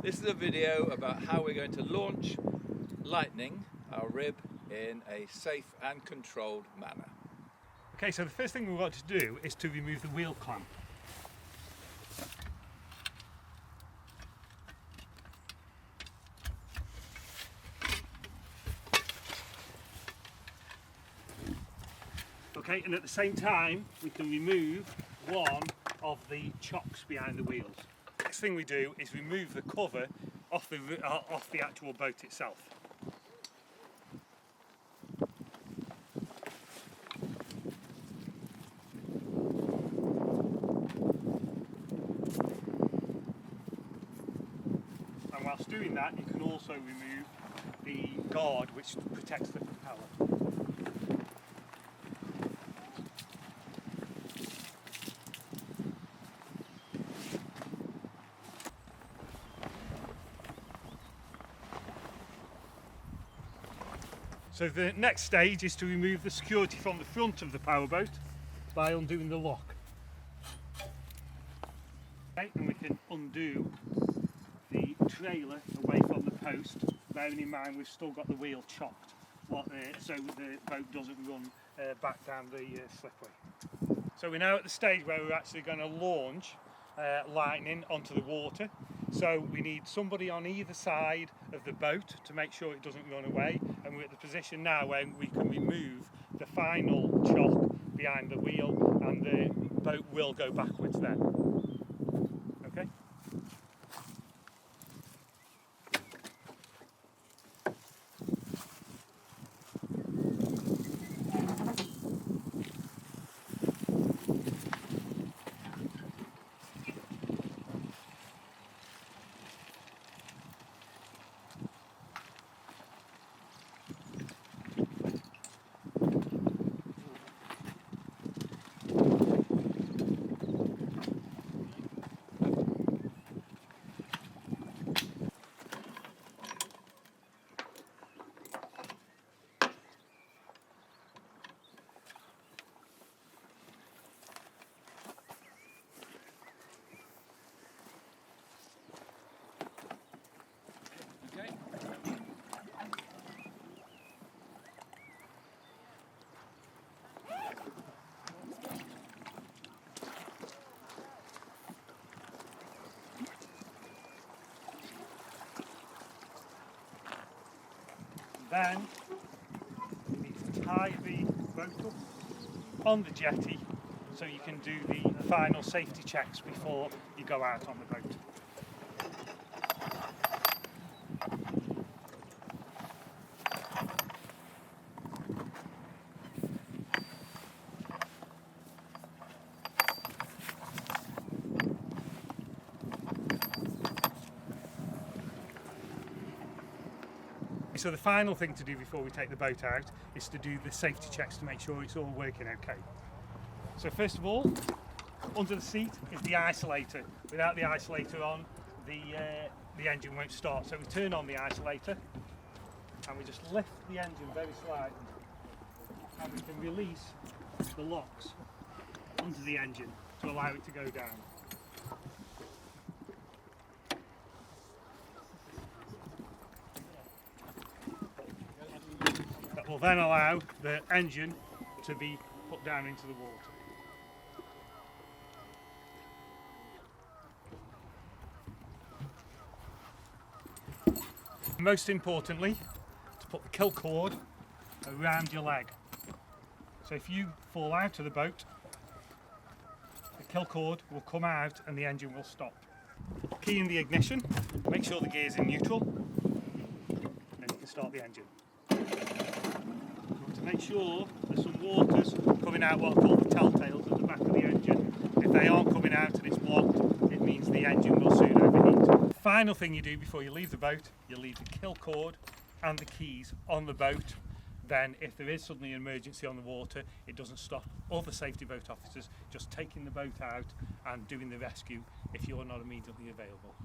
This is a video about how we're going to launch Lightning, our rib, in a safe and controlled manner. Okay, so the first thing we want to do is to remove the wheel clamp. Okay, and at the same time we can remove one of the chocks behind the wheels. Next thing we do is remove the cover off the actual boat itself. And whilst doing that, you can also remove the guard which protects the propeller. So the next stage is to remove the security from the front of the powerboat by undoing the lock. Okay, and we can undo the trailer away from the post, bearing in mind we've still got the wheel chocked, so the boat doesn't run back down the slipway. So we're now at the stage where we're actually going to launch Lightning onto the water. So we need somebody on either side of the boat to make sure it doesn't run away, and we're at the position now where we can remove the final chock behind the wheel and the boat will go backwards then. Okay? Then you need to tie the boat up on the jetty so you can do the final safety checks before you go out on the boat. So the final thing to do before we take the boat out is to do the safety checks to make sure it's all working okay. So first of all, under the seat is the isolator. Without the isolator on, the engine won't start. So we turn on the isolator and we just lift the engine very slightly, and we can release the locks onto the engine to allow it to go down. That will then allow the engine to be put down into the water. Most importantly, to put the kill cord around your leg. So if you fall out of the boat, the kill cord will come out and the engine will stop. Key in the ignition, make sure the gear's in neutral, and then you can start the engine. To make sure there's some waters coming out, what I call the telltales at the back of the engine. If they aren't coming out and it's blocked, it means the engine will soon overheat. Final thing you do before you leave the boat, you leave the kill cord and the keys on the boat. Then if there is suddenly an emergency on the water, it doesn't stop other safety boat officers just taking the boat out and doing the rescue if you're not immediately available.